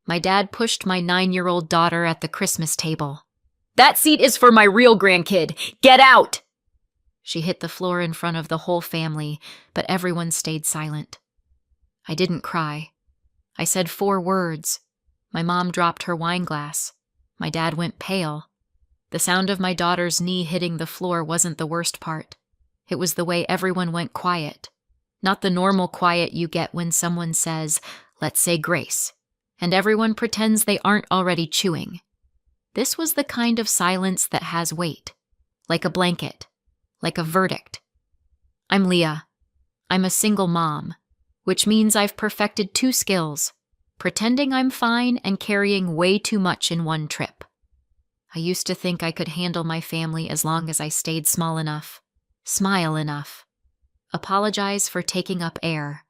My dad pushed my 9-year-old daughter at the Christmas table. "That seat is for my real grandkid. Get out!" She hit the floor in front of the whole family, but everyone stayed silent. I didn't cry. I said 4 words. My mom dropped her wine glass. My dad went pale. The sound of my daughter's knee hitting the floor wasn't the worst part. It was the way everyone went quiet. Not the normal quiet you get when someone says, "Let's say grace," and everyone pretends they aren't already chewing. This was the kind of silence that has weight, like a blanket, like a verdict. I'm Leah. I'm a single mom, which means I've perfected 2 skills: pretending I'm fine and carrying way too much in one trip. I used to think I could handle my family as long as I stayed small enough, smile enough, apologize for taking up air.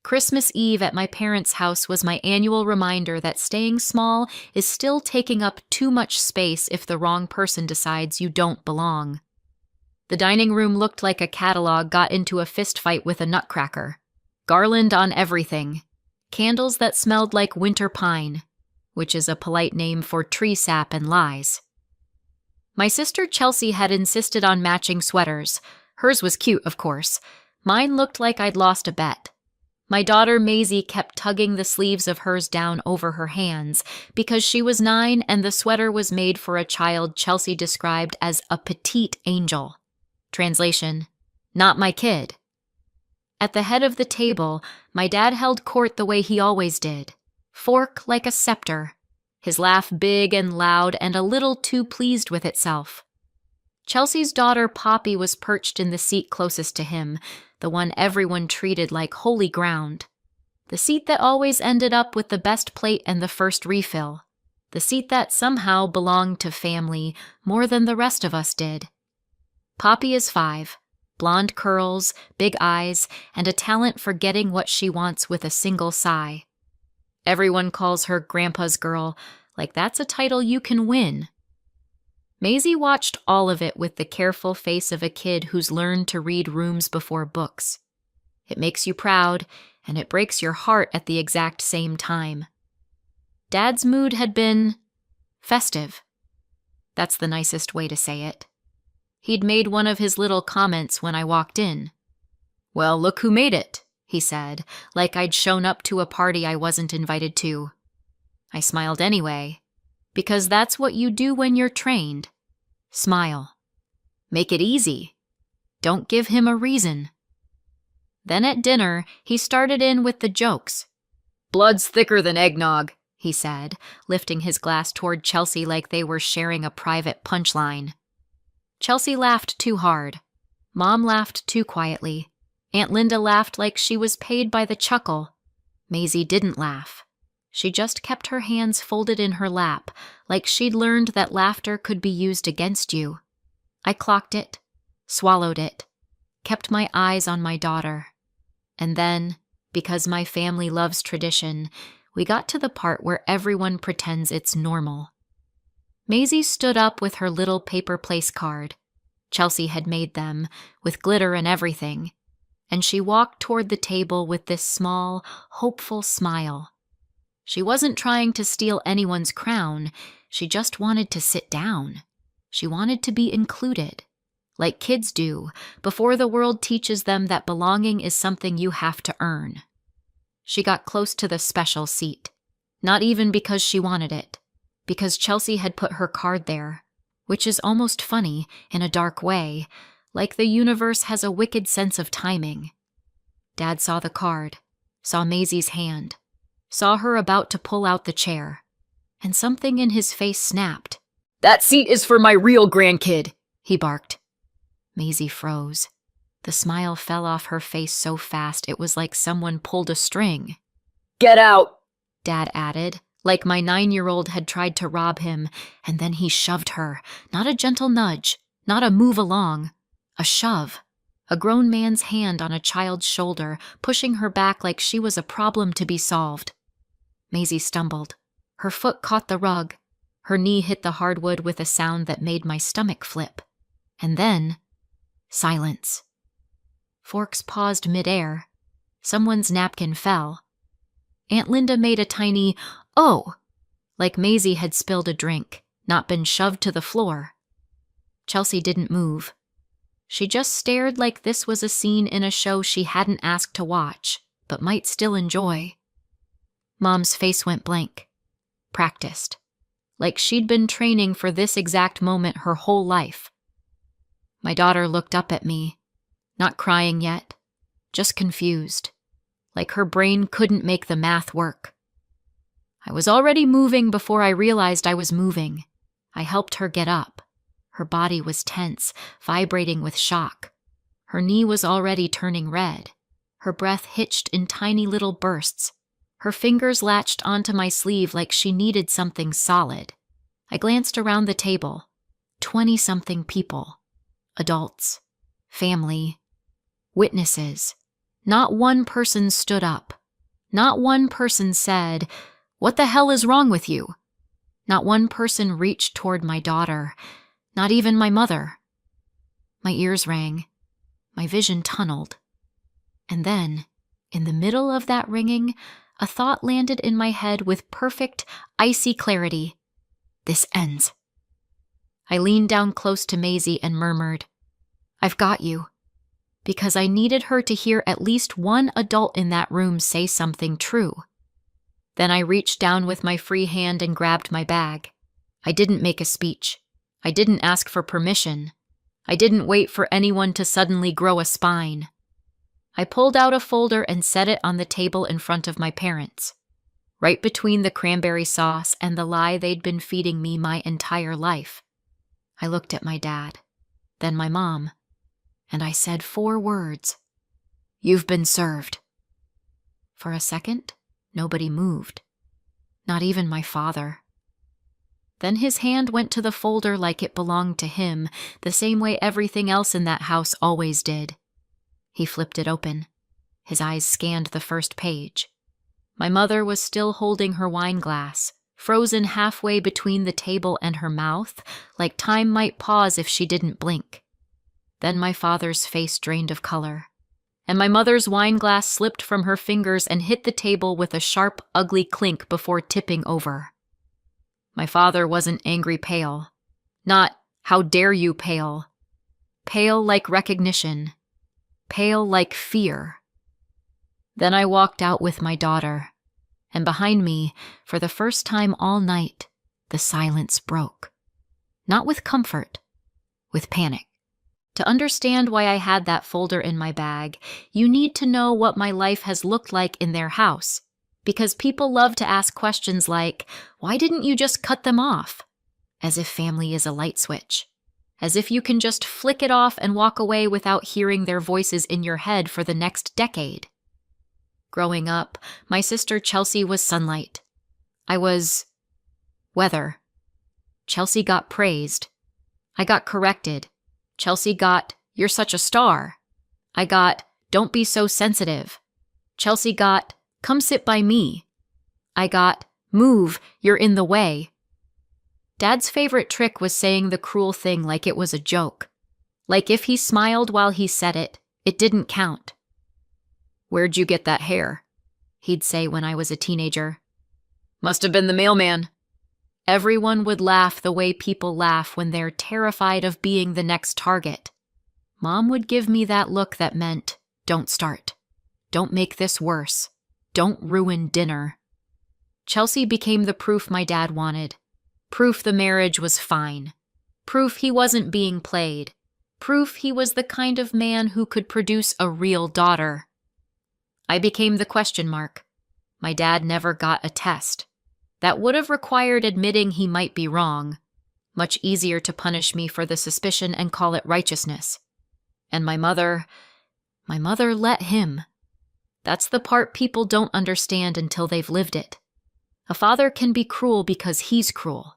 Christmas Eve at my parents' house was my annual reminder that staying small is still taking up too much space if the wrong person decides you don't belong. The dining room looked like a catalog got into a fistfight with a nutcracker. Garland on everything. Candles that smelled like winter pine, which is a polite name for tree sap and lies. My sister Chelsea had insisted on matching sweaters. Hers was cute, of course. Mine looked like I'd lost a bet. My daughter Maisie kept tugging the sleeves of hers down over her hands because she was 9 and the sweater was made for a child Chelsea described as a petite angel. Translation: not my kid. At the head of the table, my dad held court the way he always did, fork like a scepter, his laugh big and loud and a little too pleased with itself. Chelsea's daughter Poppy was perched in the seat closest to him, the one everyone treated like holy ground. The seat that always ended up with the best plate and the first refill. The seat that somehow belonged to family more than the rest of us did. Poppy is 5, blonde curls, big eyes, and a talent for getting what she wants with a single sigh. Everyone calls her Grandpa's girl, like that's a title you can win. Maisie watched all of it with the careful face of a kid who's learned to read rooms before books. It makes you proud, and it breaks your heart at the exact same time. Dad's mood had been festive. That's the nicest way to say it. He'd made one of his little comments when I walked in. "Well, look who made it," he said, like I'd shown up to a party I wasn't invited to. I smiled anyway, because that's what you do when you're trained. Smile. Make it easy. Don't give him a reason. Then at dinner, he started in with the jokes. "Blood's thicker than eggnog," he said, lifting his glass toward Chelsea like they were sharing a private punchline. Chelsea laughed too hard. Mom laughed too quietly. Aunt Linda laughed like she was paid by the chuckle. Maisie didn't laugh. She just kept her hands folded in her lap, like she'd learned that laughter could be used against you. I clocked it, swallowed it, kept my eyes on my daughter. And then, because my family loves tradition, we got to the part where everyone pretends it's normal. Maisie stood up with her little paper place card. Chelsea had made them, with glitter and everything. And she walked toward the table with this small, hopeful smile. She wasn't trying to steal anyone's crown. She just wanted to sit down. She wanted to be included, like kids do, before the world teaches them that belonging is something you have to earn. She got close to the special seat, not even because she wanted it, because Chelsea had put her card there, which is almost funny in a dark way, like the universe has a wicked sense of timing. Dad saw the card, saw Maisie's hand, saw her about to pull out the chair, and something in his face snapped. "That seat is for my real grandkid," he barked. Maisie froze. The smile fell off her face so fast it was like someone pulled a string. "Get out," Dad added, like my 9-year-old had tried to rob him, and then he shoved her, not a gentle nudge, not a move along, a shove. A grown man's hand on a child's shoulder, pushing her back like she was a problem to be solved. Maisie stumbled. Her foot caught the rug. Her knee hit the hardwood with a sound that made my stomach flip. And then, silence. Forks paused midair. Someone's napkin fell. Aunt Linda made a tiny, Oh, like Maisie had spilled a drink, not been shoved to the floor. Chelsea didn't move. She just stared like this was a scene in a show she hadn't asked to watch, but might still enjoy. Mom's face went blank. Practiced. Like she'd been training for this exact moment her whole life. My daughter looked up at me, not crying yet, just confused, like her brain couldn't make the math work. I was already moving before I realized I was moving. I helped her get up. Her body was tense, vibrating with shock. Her knee was already turning red. Her breath hitched in tiny little bursts. Her fingers latched onto my sleeve like she needed something solid. I glanced around the table. 20-something people. Adults. Family. Witnesses. Not one person stood up. Not one person said, "What the hell is wrong with you?" Not one person reached toward my daughter. Not even my mother. My ears rang. My vision tunneled. And then, in the middle of that ringing, a thought landed in my head with perfect, icy clarity. This ends. I leaned down close to Maisie and murmured, "I've got you," because I needed her to hear at least one adult in that room say something true. Then I reached down with my free hand and grabbed my bag. I didn't make a speech. I didn't ask for permission. I didn't wait for anyone to suddenly grow a spine. I pulled out a folder and set it on the table in front of my parents, right between the cranberry sauce and the lie they'd been feeding me my entire life. I looked at my dad, then my mom, and I said 4 words. "You've been served." For a second, nobody moved. Not even my father. Then his hand went to the folder like it belonged to him, the same way everything else in that house always did. He flipped it open. His eyes scanned the first page. My mother was still holding her wine glass, frozen halfway between the table and her mouth, like time might pause if she didn't blink. Then my father's face drained of color, and my mother's wine glass slipped from her fingers and hit the table with a sharp, ugly clink before tipping over. My father wasn't angry pale. Not, "How dare you, pale." Pale like recognition. Pale like fear. Then I walked out with my daughter, and behind me, for the first time all night, the silence broke. Not with comfort, with panic. To understand why I had that folder in my bag, you need to know what my life has looked like in their house, because people love to ask questions like, "Why didn't you just cut them off?" As if family is a light switch. As if you can just flick it off and walk away without hearing their voices in your head for the next decade. Growing up, my sister Chelsea was sunlight. I was weather. Chelsea got praised. I got corrected. Chelsea got, "You're such a star." I got, "Don't be so sensitive." Chelsea got, "Come sit by me." I got, "Move, you're in the way." Dad's favorite trick was saying the cruel thing like it was a joke. Like if he smiled while he said it, it didn't count. "Where'd you get that hair?" he'd say when I was a teenager. "Must have been the mailman." Everyone would laugh the way people laugh when they're terrified of being the next target. Mom would give me that look that meant, "Don't start. Don't make this worse. Don't ruin dinner." Chelsea became the proof my dad wanted. Proof the marriage was fine. Proof he wasn't being played. Proof he was the kind of man who could produce a real daughter. I became the question mark. My dad never got a test. That would have required admitting he might be wrong. Much easier to punish me for the suspicion and call it righteousness. And my mother let him. That's the part people don't understand until they've lived it. A father can be cruel because he's cruel.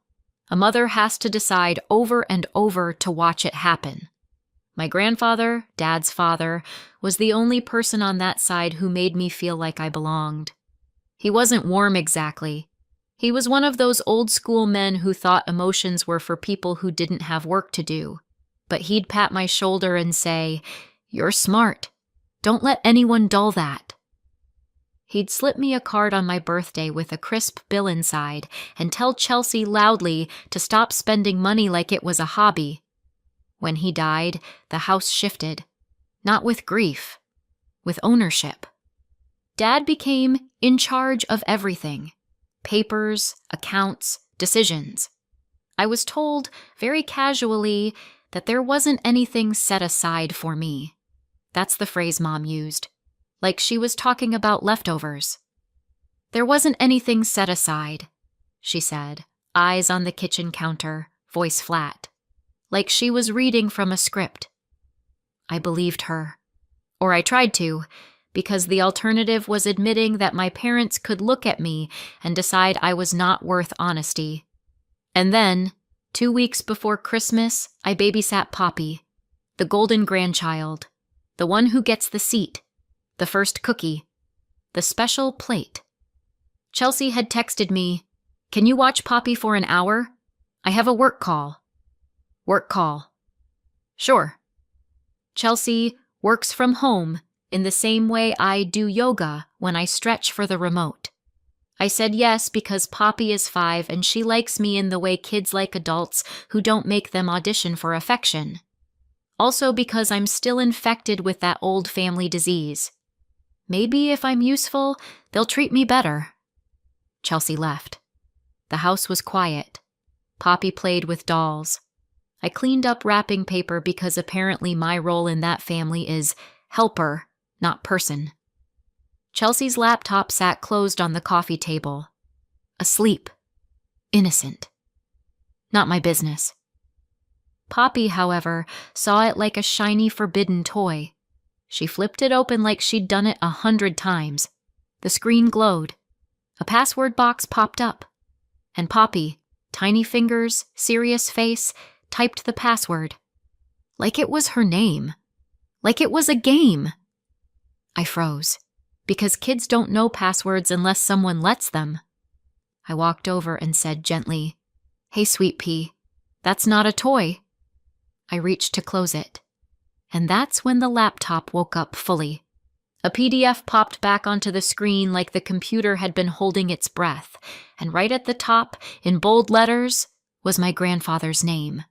A mother has to decide over and over to watch it happen. My grandfather, Dad's father, was the only person on that side who made me feel like I belonged. He wasn't warm exactly. He was one of those old-school men who thought emotions were for people who didn't have work to do. But he'd pat my shoulder and say, "You're smart. Don't let anyone dull that." He'd slip me a card on my birthday with a crisp bill inside and tell Chelsea loudly to stop spending money like it was a hobby. When he died, the house shifted. Not with grief, with ownership. Dad became in charge of everything. Papers, accounts, decisions. I was told, very casually, that there wasn't anything set aside for me. That's the phrase Mom used. Like she was talking about leftovers. There wasn't anything set aside, she said, eyes on the kitchen counter, voice flat. Like she was reading from a script. I believed her. Or I tried to, because the alternative was admitting that my parents could look at me and decide I was not worth honesty. And then, 2 weeks before Christmas, I babysat Poppy, the golden grandchild, the one who gets the seat, the first cookie, the special plate. Chelsea had texted me, "Can you watch Poppy for an hour? I have a work call." Work call. Sure. Chelsea works from home in the same way I do yoga when I stretch for the remote. I said yes because Poppy is 5 and she likes me in the way kids like adults who don't make them audition for affection. Also because I'm still infected with that old family disease. Maybe if I'm useful, they'll treat me better. Chelsea left. The house was quiet. Poppy played with dolls. I cleaned up wrapping paper because apparently my role in that family is helper, not person. Chelsea's laptop sat closed on the coffee table. Asleep. Innocent. Not my business. Poppy, however, saw it like a shiny forbidden toy. She flipped it open like she'd done it 100 times. The screen glowed. A password box popped up. And Poppy, tiny fingers, serious face, typed the password. Like it was her name. Like it was a game. I froze, because kids don't know passwords unless someone lets them. I walked over and said gently, "Hey, sweet pea, that's not a toy." I reached to close it. And that's when the laptop woke up fully. A PDF popped back onto the screen like the computer had been holding its breath, and right at the top, in bold letters, was my grandfather's name.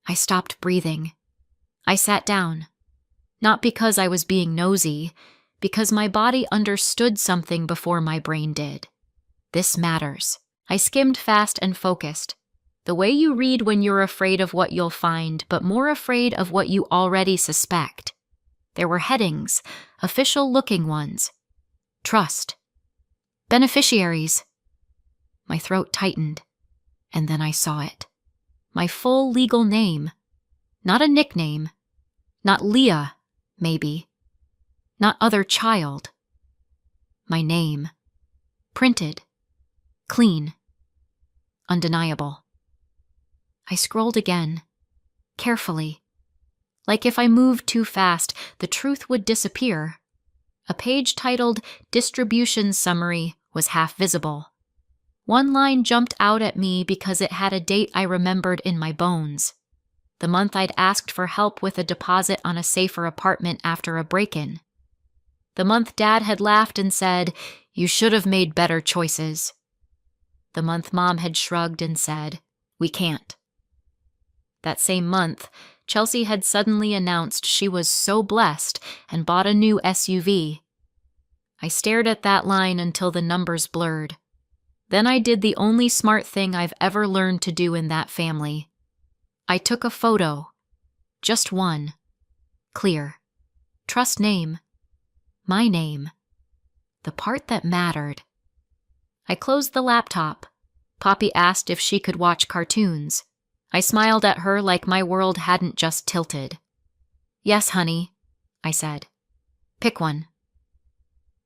I stopped breathing. I sat down. Not because I was being nosy, because my body understood something before my brain did. This matters. I skimmed fast and focused. The way you read when you're afraid of what you'll find, but more afraid of what you already suspect. There were headings, official-looking ones. Trust. Beneficiaries. My throat tightened, and then I saw it. My full legal name. Not a nickname. Not Leah, maybe. Not other child. My name. Printed. Clean. Undeniable. I scrolled again. Carefully. Like if I moved too fast, the truth would disappear. A page titled Distribution Summary was half visible. One line jumped out at me because it had a date I remembered in my bones. The month I'd asked for help with a deposit on a safer apartment after a break-in. The month Dad had laughed and said, "You should have made better choices." The month Mom had shrugged and said, "We can't." That same month, Chelsea had suddenly announced she was so blessed and bought a new SUV. I stared at that line until the numbers blurred. Then I did the only smart thing I've ever learned to do in that family. I took a photo. Just one. Clear. Trust name. My name. The part that mattered. I closed the laptop. Poppy asked if she could watch cartoons. I smiled at her like my world hadn't just tilted. "Yes, honey," I said. "Pick one."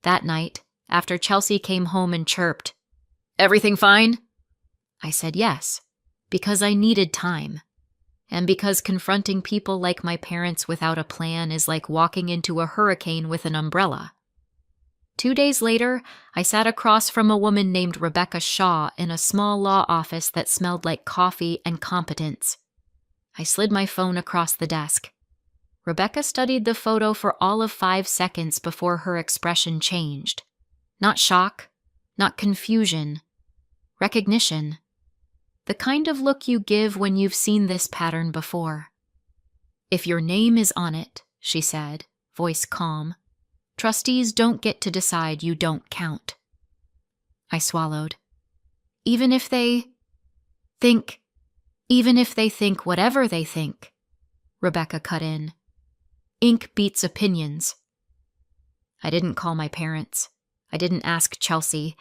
That night, after Chelsea came home and chirped, "Everything fine?" I said yes, because I needed time. And because confronting people like my parents without a plan is like walking into a hurricane with an umbrella. 2 days later, I sat across from a woman named Rebecca Shaw in a small law office that smelled like coffee and competence. I slid my phone across the desk. Rebecca studied the photo for all of 5 seconds before her expression changed. Not shock, not confusion. Recognition. The kind of look you give when you've seen this pattern before. If your name is on it, she said, voice calm, trustees don't get to decide you don't count. I swallowed. Even if they think whatever they think, Rebecca cut in. Ink beats opinions. I didn't call my parents. I didn't ask Chelsea.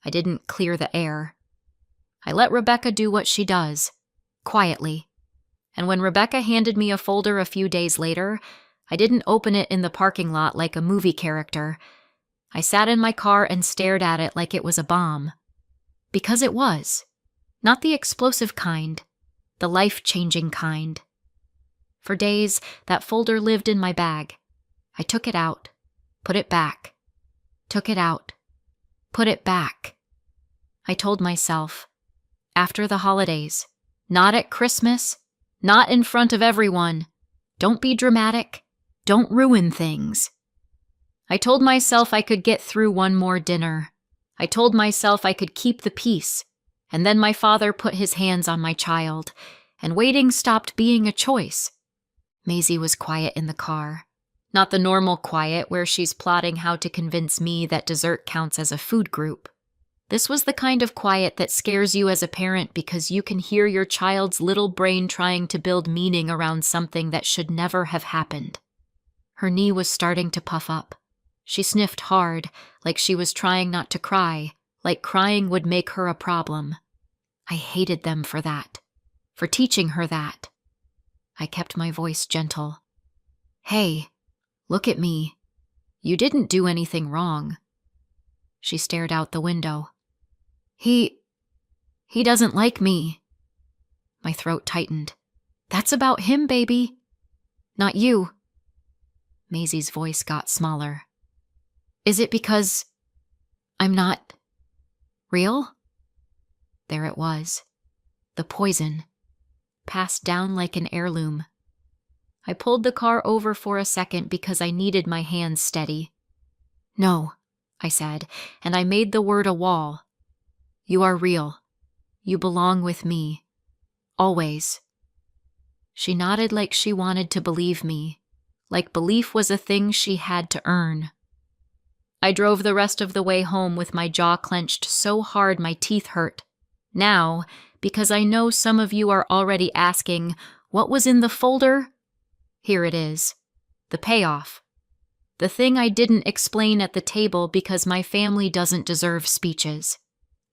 I didn't clear the air. I let Rebecca do what she does, quietly. And when Rebecca handed me a folder a few days later, I didn't open it in the parking lot like a movie character. I sat in my car and stared at it like it was a bomb. Because it was. Not the explosive kind, the life-changing kind. For days, that folder lived in my bag. I took it out, put it back, took it out, put it back. I told myself, after the holidays, not at Christmas, not in front of everyone. Don't be dramatic. Don't ruin things. I told myself I could get through one more dinner. I told myself I could keep the peace. And then my father put his hands on my child, and waiting stopped being a choice. Maisie was quiet in the car. Not the normal quiet where she's plotting how to convince me that dessert counts as a food group. This was the kind of quiet that scares you as a parent because you can hear your child's little brain trying to build meaning around something that should never have happened. Her knee was starting to puff up. She sniffed hard, like she was trying not to cry, like crying would make her a problem. I hated them for that, for teaching her that. I kept my voice gentle. Hey, look at me. You didn't do anything wrong. She stared out the window. He doesn't like me. My throat tightened. That's about him, baby. Not you. Maisie's voice got smaller. Is it because I'm not real? There it was. The poison. Passed down like an heirloom. I pulled the car over for a second because I needed my hands steady. No, I said, and I made the word a wall. You are real. You belong with me. Always. She nodded like she wanted to believe me, like belief was a thing she had to earn. I drove the rest of the way home with my jaw clenched so hard my teeth hurt. Now, because I know some of you are already asking, what was in the folder? Here it is. The payoff. The thing I didn't explain at the table because my family doesn't deserve speeches.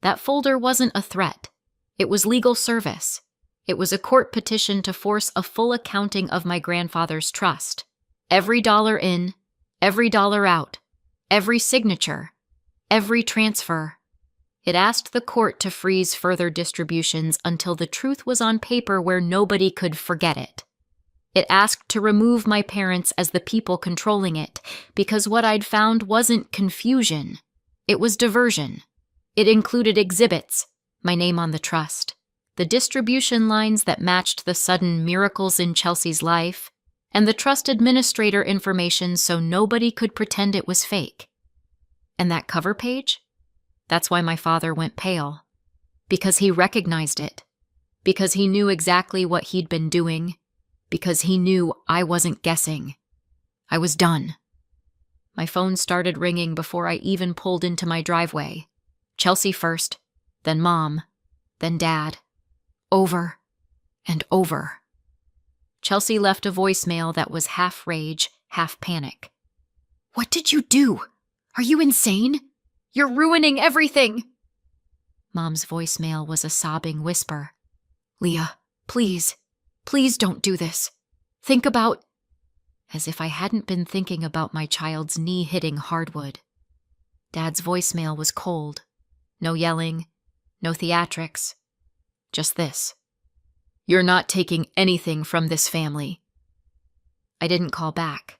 That folder wasn't a threat. It was legal service. It was a court petition to force a full accounting of my grandfather's trust. Every dollar in, every dollar out, every signature, every transfer. It asked the court to freeze further distributions until the truth was on paper where nobody could forget it. It asked to remove my parents as the people controlling it, because what I'd found wasn't confusion. It was diversion. It included exhibits, my name on the trust, the distribution lines that matched the sudden miracles in Chelsea's life, and the trust administrator information so nobody could pretend it was fake. And that cover page? That's why my father went pale. Because he recognized it. Because he knew exactly what he'd been doing. Because he knew I wasn't guessing. I was done. My phone started ringing before I even pulled into my driveway. Chelsea first, then Mom, then Dad. Over and over. Chelsea left a voicemail that was half rage, half panic. What did you do? Are you insane? You're ruining everything. Mom's voicemail was a sobbing whisper. Leah, please don't do this. Think about... As if I hadn't been thinking about my child's knee hitting hardwood. Dad's voicemail was cold. No yelling, no theatrics. Just this. You're not taking anything from this family. I didn't call back.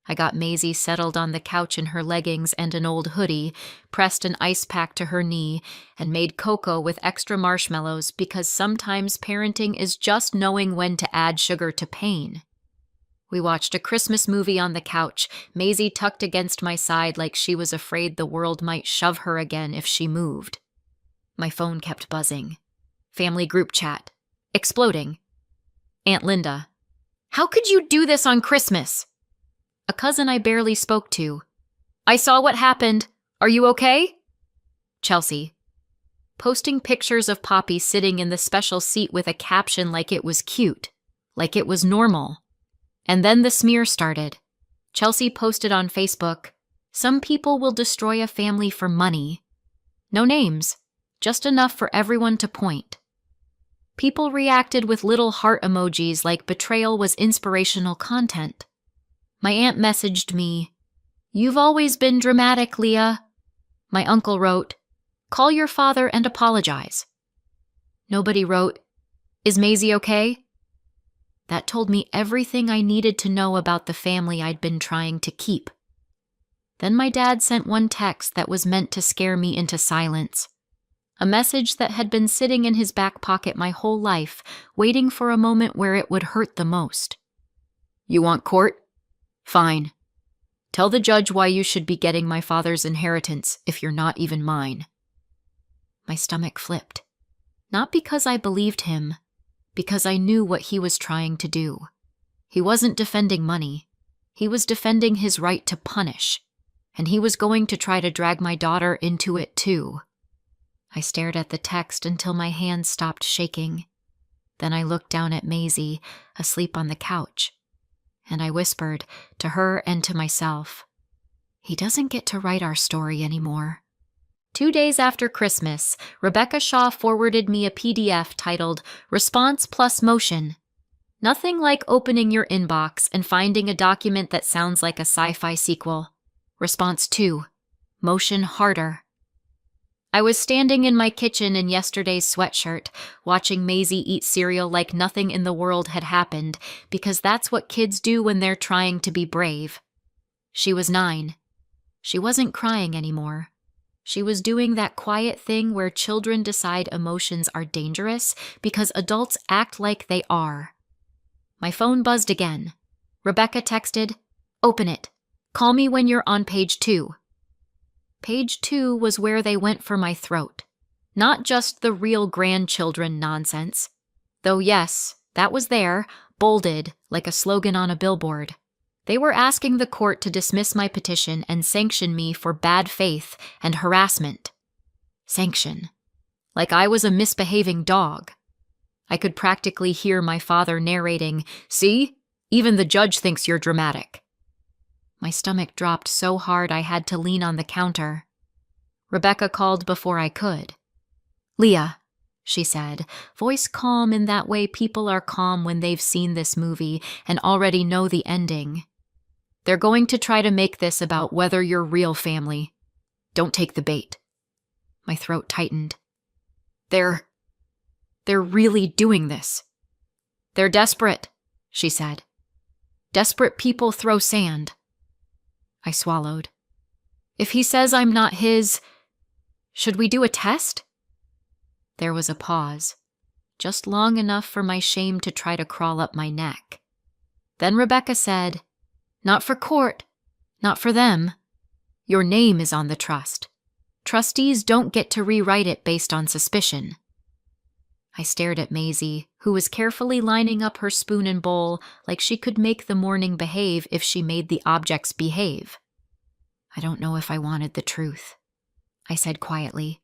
I got Maisie settled on the couch in her leggings and an old hoodie, pressed an ice pack to her knee, and made cocoa with extra marshmallows because sometimes parenting is just knowing when to add sugar to pain. We watched a Christmas movie on the couch, Maisie tucked against my side like she was afraid the world might shove her again if she moved. My phone kept buzzing. Family group chat. Exploding. Aunt Linda. How could you do this on Christmas? A cousin I barely spoke to. I saw what happened. Are you okay? Chelsea. Posting pictures of Poppy sitting in the special seat with a caption like it was cute, like it was normal. And then the smear started. Chelsea posted on Facebook, "Some people will destroy a family for money." No names, just enough for everyone to point. People reacted with little heart emojis like betrayal was inspirational content. My aunt messaged me, "You've always been dramatic, Leah." My uncle wrote, "Call your father and apologize." Nobody wrote, "Is Maisie okay?" That told me everything I needed to know about the family I'd been trying to keep. Then my dad sent one text that was meant to scare me into silence. A message that had been sitting in his back pocket my whole life, waiting for a moment where it would hurt the most. "You want court? Fine. Tell the judge why you should be getting my father's inheritance if you're not even mine." My stomach flipped. Not because I believed him, because I knew what he was trying to do. He wasn't defending money. He was defending his right to punish, and he was going to try to drag my daughter into it too. I stared at the text until my hands stopped shaking. Then I looked down at Maisie, asleep on the couch, and I whispered, to her and to myself, "He doesn't get to write our story anymore." 2 days after Christmas, Rebecca Shaw forwarded me a PDF titled Response Plus Motion. Nothing like opening your inbox and finding a document that sounds like a sci-fi sequel. Response 2. Motion harder. I was standing in my kitchen in yesterday's sweatshirt, watching Maisie eat cereal like nothing in the world had happened, because that's what kids do when they're trying to be brave. She was 9. She wasn't crying anymore. She was doing that quiet thing where children decide emotions are dangerous because adults act like they are. My phone buzzed again. Rebecca texted, "Open it. Call me when you're on page 2. Page 2 was where they went for my throat. Not just the real grandchildren nonsense. Though yes, that was there, bolded like a slogan on a billboard. They were asking the court to dismiss my petition and sanction me for bad faith and harassment. Sanction. Like I was a misbehaving dog. I could practically hear my father narrating, "See? Even the judge thinks you're dramatic." My stomach dropped so hard I had to lean on the counter. Rebecca called before I could. "Leah," she said, voice calm in that way people are calm when they've seen this movie and already know the ending. "They're going to try to make this about whether you're real family. Don't take the bait." My throat tightened. They're really doing this. "They're desperate," she said. "Desperate people throw sand." I swallowed. "If he says I'm not his, should we do a test?" There was a pause, just long enough for my shame to try to crawl up my neck. Then Rebecca said, "Not for court, not for them. Your name is on the trust. Trustees don't get to rewrite it based on suspicion." I stared at Maisie, who was carefully lining up her spoon and bowl like she could make the morning behave if she made the objects behave. "I don't know if I wanted the truth," I said quietly.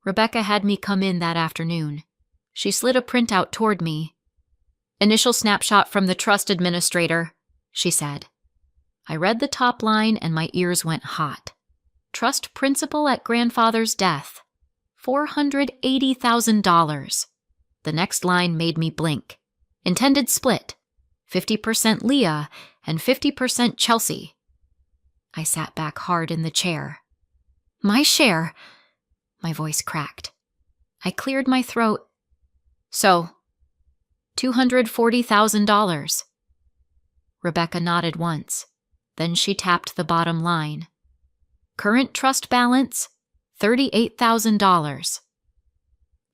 Rebecca had me come in that afternoon. She slid a printout toward me. "Initial snapshot from the trust administrator," she said. I read the top line and my ears went hot. Trust principal at grandfather's death. $480,000. The next line made me blink. Intended split. 50% Leah and 50% Chelsea. I sat back hard in the chair. "My share," my voice cracked. I cleared my throat. "So, $240,000. Rebecca nodded once. Then she tapped the bottom line. "Current trust balance, $38,000.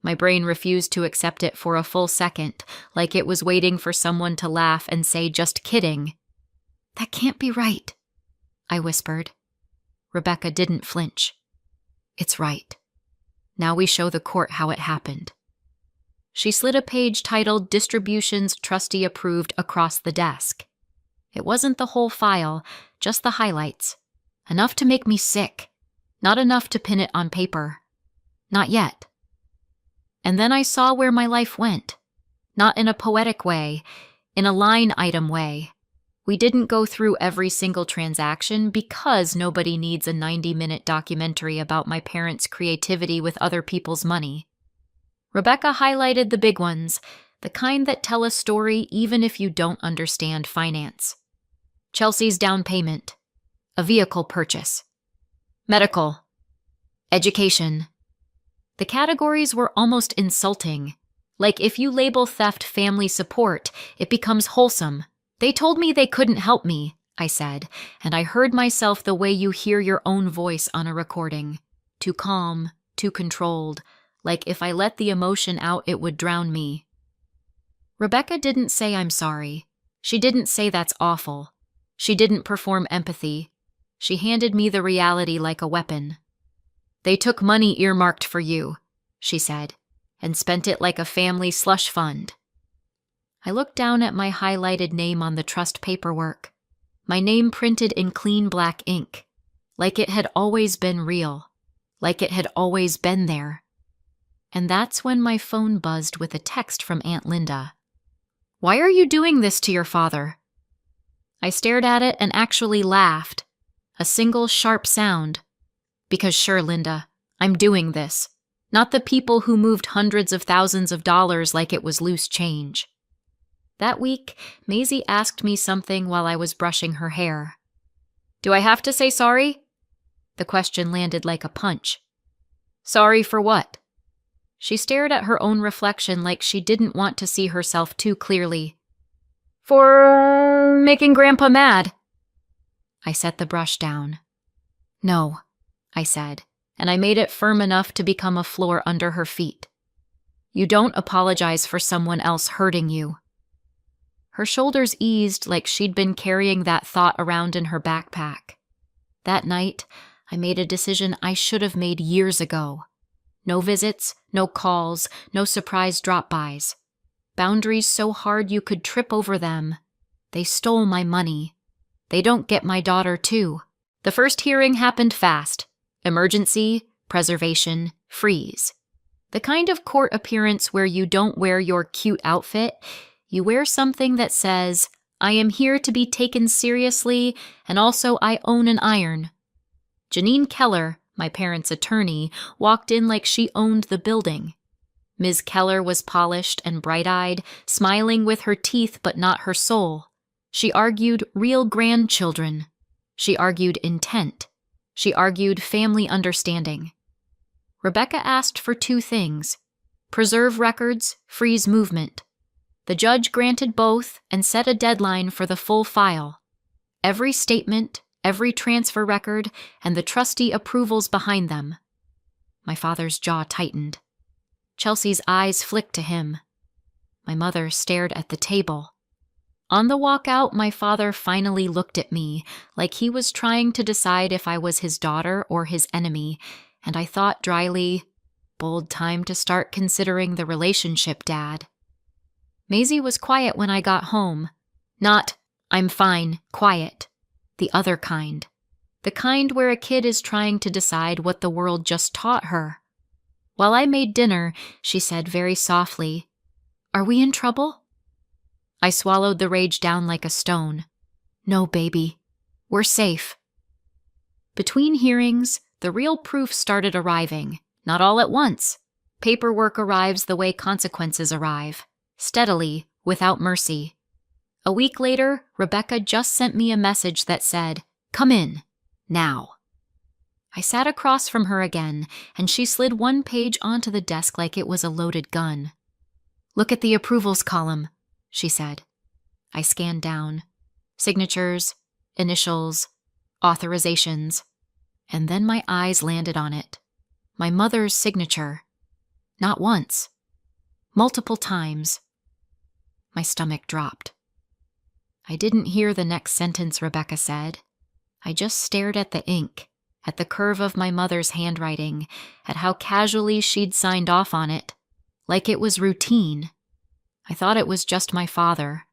My brain refused to accept it for a full second, like it was waiting for someone to laugh and say, "Just kidding." "That can't be right," I whispered. Rebecca didn't flinch. "It's right. Now we show the court how it happened." She slid a page titled "Distributions Trustee Approved" across the desk. It wasn't the whole file, just the highlights. Enough to make me sick. Not enough to pin it on paper. Not yet. And then I saw where my life went. Not in a poetic way, in a line item way. We didn't go through every single transaction because nobody needs a 90-minute documentary about my parents' creativity with other people's money. Rebecca highlighted the big ones, the kind that tell a story even if you don't understand finance. Chelsea's down payment, a vehicle purchase, medical, education. The categories were almost insulting. Like if you label theft family support, it becomes wholesome. "They told me they couldn't help me," I said, and I heard myself the way you hear your own voice on a recording. Too calm, too controlled, like if I let the emotion out it would drown me. Rebecca didn't say "I'm sorry." She didn't say "that's awful." She didn't perform empathy. She handed me the reality like a weapon. "They took money earmarked for you," she said, "and spent it like a family slush fund." I looked down at my highlighted name on the trust paperwork. My name printed in clean black ink. Like it had always been real. Like it had always been there. And that's when my phone buzzed with a text from Aunt Linda. "Why are you doing this to your father?" I stared at it and actually laughed. A single sharp sound. "Because sure, Linda, I'm doing this. Not the people who moved hundreds of thousands of dollars like it was loose change." That week, Maisie asked me something while I was brushing her hair. "Do I have to say sorry?" The question landed like a punch. "Sorry for what?" She stared at her own reflection like she didn't want to see herself too clearly. "For making Grandpa mad." I set the brush down. "No," I said, and I made it firm enough to become a floor under her feet. "You don't apologize for someone else hurting you." Her shoulders eased like she'd been carrying that thought around in her backpack. That night, I made a decision I should have made years ago. No visits, no calls, no surprise drop-bys. Boundaries so hard you could trip over them. They stole my money. They don't get my daughter, too. The first hearing happened fast. Emergency, preservation, freeze. The kind of court appearance where you don't wear your cute outfit, you wear something that says, "I am here to be taken seriously, and also I own an iron." Janine Keller, my parents' attorney, walked in like she owned the building. Ms. Keller was polished and bright-eyed, smiling with her teeth but not her soul. She argued real grandchildren. She argued intent. She argued family understanding. Rebecca asked for two things: preserve records, freeze movement. The judge granted both and set a deadline for the full file. Every statement, every transfer record, and the trustee approvals behind them. My father's jaw tightened. Chelsea's eyes flicked to him. My mother stared at the table. On the walk out, my father finally looked at me, like he was trying to decide if I was his daughter or his enemy, and I thought dryly, "Bold time to start considering the relationship, Dad." Maisie was quiet when I got home. Not, "I'm fine," quiet. The other kind. The kind where a kid is trying to decide what the world just taught her. While I made dinner, she said very softly, "Are we in trouble?" I swallowed the rage down like a stone. "No, baby. We're safe." Between hearings, the real proof started arriving, not all at once. Paperwork arrives the way consequences arrive, steadily, without mercy. A week later, Rebecca just sent me a message that said, "Come in, now." I sat across from her again, and she slid one page onto the desk like it was a loaded gun. "Look at the approvals column," she said. I scanned down. Signatures, initials, authorizations. And then my eyes landed on it. My mother's signature. Not once. Multiple times. My stomach dropped. I didn't hear the next sentence Rebecca said. I just stared at the ink, at the curve of my mother's handwriting, at how casually she'd signed off on it, like it was routine. I thought it was just my father,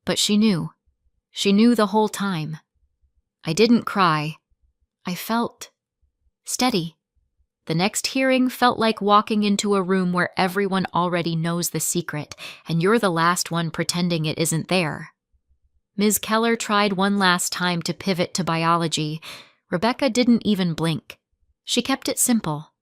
but she knew. She knew the whole time. I didn't cry. I felt steady. The next hearing felt like walking into a room where everyone already knows the secret, and you're the last one pretending it isn't there. Ms. Keller tried one last time to pivot to biology. Rebecca didn't even blink. She kept it simple.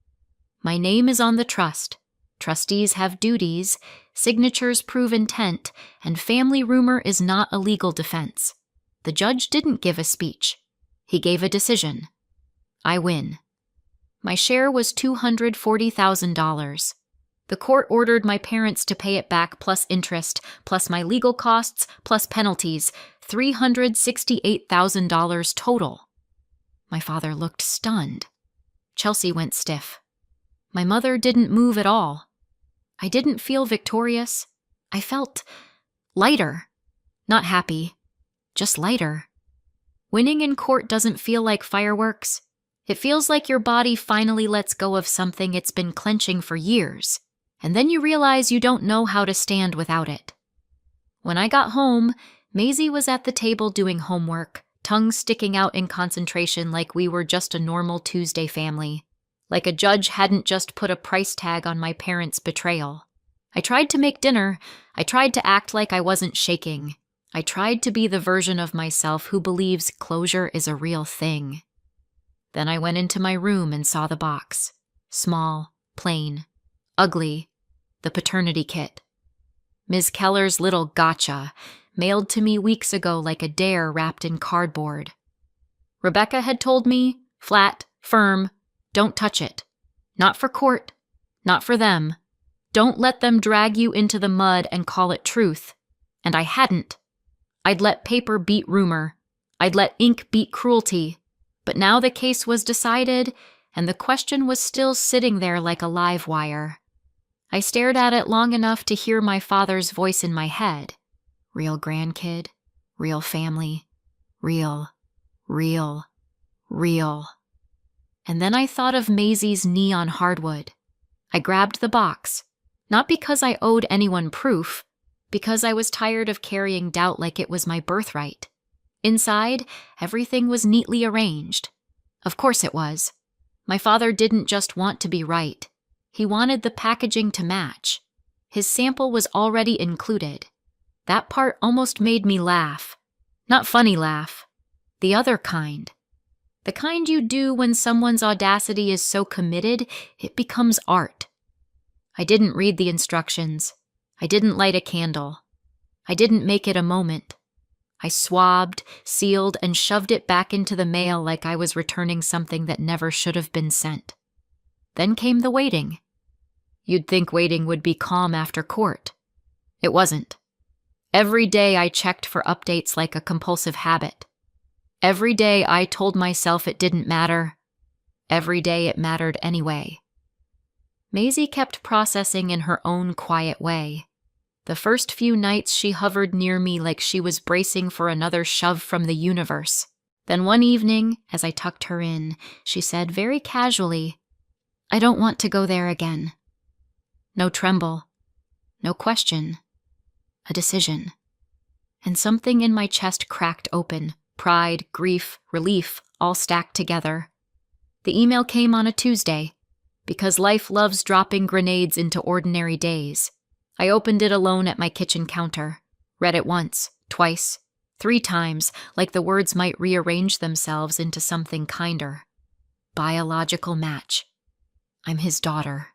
My name is on the trust. Trustees have duties, signatures prove intent, and family rumor is not a legal defense. The judge didn't give a speech. He gave a decision. I win. My share was $240,000. The court ordered my parents to pay it back plus interest, plus my legal costs, plus penalties, $368,000 total. My father looked stunned. Chelsea went stiff. My mother didn't move at all. I didn't feel victorious. I felt lighter. Not happy, just lighter. Winning in court doesn't feel like fireworks. It feels like your body finally lets go of something it's been clenching for years, and then you realize you don't know how to stand without it. When I got home, Maisie was at the table doing homework, tongue sticking out in concentration like we were just a normal Tuesday family, like a judge hadn't just put a price tag on my parents' betrayal. I tried to make dinner. I tried to act like I wasn't shaking. I tried to be the version of myself who believes closure is a real thing. Then I went into my room and saw the box. Small, plain, ugly, the paternity kit. Ms. Keller's little gotcha, mailed to me weeks ago like a dare wrapped in cardboard. Rebecca had told me, flat, firm, don't touch it. Not for court, not for them. Don't let them drag you into the mud and call it truth. And I hadn't. I'd let paper beat rumor. I'd let ink beat cruelty. But now the case was decided, and the question was still sitting there like a live wire. I stared at it long enough to hear my father's voice in my head. Real grandkid, real family, real. And then I thought of Maisie's knee on hardwood. I grabbed the box, not because I owed anyone proof, because I was tired of carrying doubt like it was my birthright. Inside, everything was neatly arranged. Of course it was. My father didn't just want to be right. He wanted the packaging to match. His sample was already included. That part almost made me laugh. Not funny laugh. The other kind. The kind you do when someone's audacity is so committed, it becomes art. I didn't read the instructions. I didn't light a candle. I didn't make it a moment. I swabbed, sealed, and shoved it back into the mail like I was returning something that never should have been sent. Then came the waiting. You'd think waiting would be calm after court. It wasn't. Every day I checked for updates like a compulsive habit. Every day I told myself it didn't matter. Every day it mattered anyway. Maisie kept processing in her own quiet way. The first few nights she hovered near me like she was bracing for another shove from the universe. Then one evening, as I tucked her in, she said very casually, "I don't want to go there again." No tremble, no question, a decision. And something in my chest cracked open, pride, grief, relief, all stacked together. The email came on a Tuesday, because life loves dropping grenades into ordinary days. I opened it alone at my kitchen counter, read it once, twice, 3 times, like the words might rearrange themselves into something kinder. Biological match. I'm his daughter.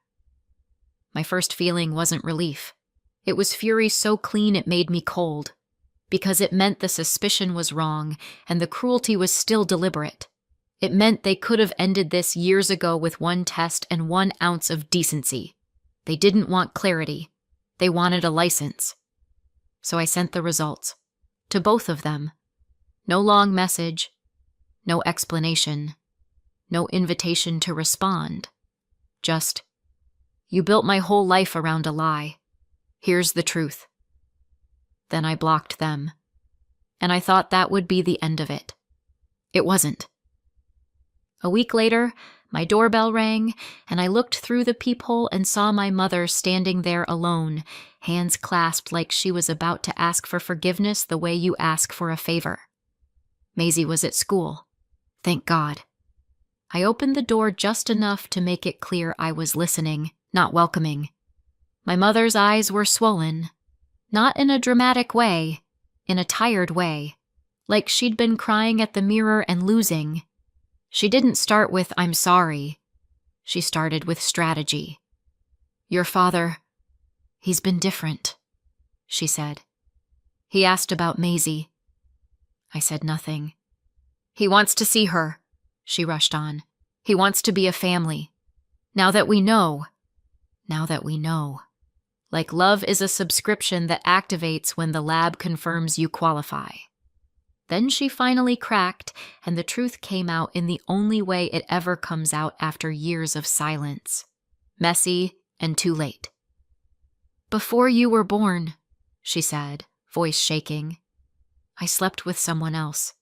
My first feeling wasn't relief. It was fury so clean it made me cold, because it meant the suspicion was wrong and the cruelty was still deliberate. It meant they could have ended this years ago with 1 test and 1 ounce of decency. They didn't want clarity. They wanted a license. So I sent the results. To both of them. No long message. No explanation. No invitation to respond. Just, You built my whole life around a lie. Here's the truth." Then I blocked them, and I thought that would be the end of it. It wasn't. A week later, my doorbell rang, and I looked through the peephole and saw my mother standing there alone, hands clasped like she was about to ask for forgiveness the way you ask for a favor. Maisie was at school. Thank God. I opened the door just enough to make it clear I was listening, not welcoming. My mother's eyes were swollen, not in a dramatic way, in a tired way, like she'd been crying at the mirror and losing. She didn't start with, "I'm sorry." She started with strategy. "Your father, he's been different," she said. "He asked about Maisie." I said nothing. "He wants to see her," she rushed on. "He wants to be a family. Now that we know. Like love is a subscription that activates when the lab confirms you qualify." Then she finally cracked, and the truth came out in the only way it ever comes out after years of silence. Messy and too late. "Before you were born," she said, voice shaking, "I slept with someone else.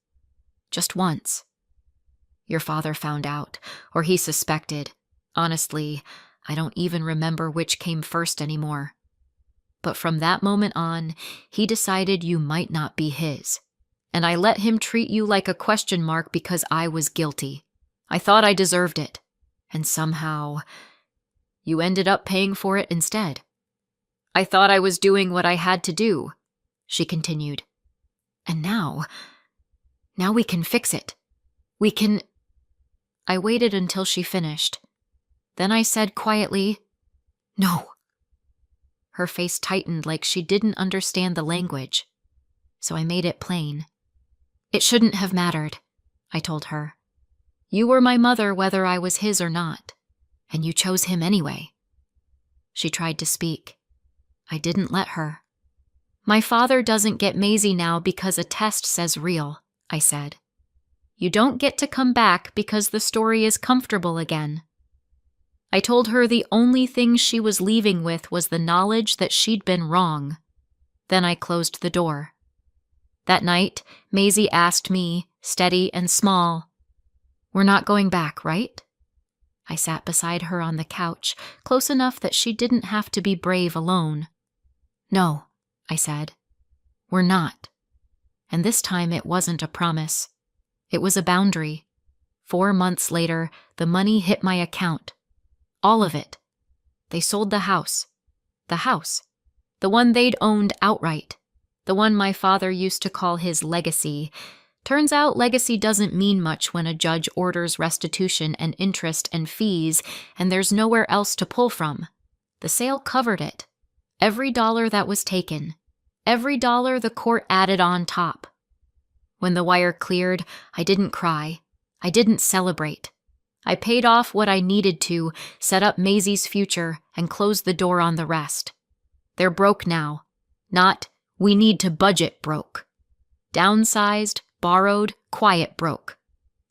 Just once. Your father found out, or he suspected. Honestly, I don't even remember which came first anymore. But from that moment on, he decided you might not be his. And I let him treat you like a question mark because I was guilty. I thought I deserved it. And somehow, you ended up paying for it instead. I thought I was doing what I had to do," she continued. "And now we can fix it. We can—" I waited until she finished. Then I said quietly, "No." Her face tightened like she didn't understand the language. So I made it plain. "It shouldn't have mattered," I told her. "You were my mother whether I was his or not, and you chose him anyway." She tried to speak. I didn't let her. "My father doesn't get Maisie now because a test says real," I said. "You don't get to come back because the story is comfortable again." I told her the only thing she was leaving with was the knowledge that she'd been wrong. Then I closed the door. That night, Maisie asked me, steady and small, "We're not going back, right?" I sat beside her on the couch, close enough that she didn't have to be brave alone. "No," I said. "We're not." And this time it wasn't a promise. It was a boundary. 4 months later, the money hit my account. All of it. They sold the house. The one they'd owned outright. The one my father used to call his legacy. Turns out legacy doesn't mean much when a judge orders restitution and interest and fees, and there's nowhere else to pull from. The sale covered it. Every dollar that was taken. Every dollar the court added on top. When the wire cleared, I didn't cry. I didn't celebrate. I paid off what I needed to, set up Maisie's future, and closed the door on the rest. They're broke now. Not, we need to budget broke. Downsized, borrowed, quiet broke.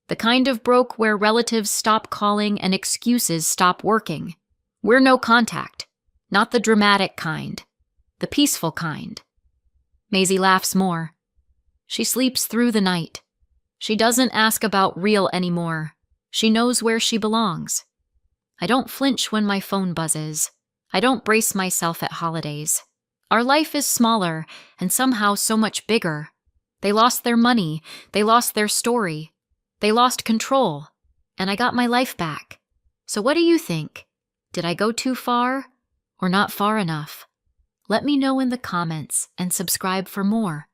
The kind of broke where relatives stop calling and excuses stop working. We're no contact. Not the dramatic kind. The peaceful kind. Maisie laughs more. She sleeps through the night. She doesn't ask about real anymore. She knows where she belongs. I don't flinch when my phone buzzes. I don't brace myself at holidays. Our life is smaller and somehow so much bigger. They lost their money. They lost their story. They lost control. And I got my life back. So what do you think? Did I go too far or not far enough? Let me know in the comments and subscribe for more.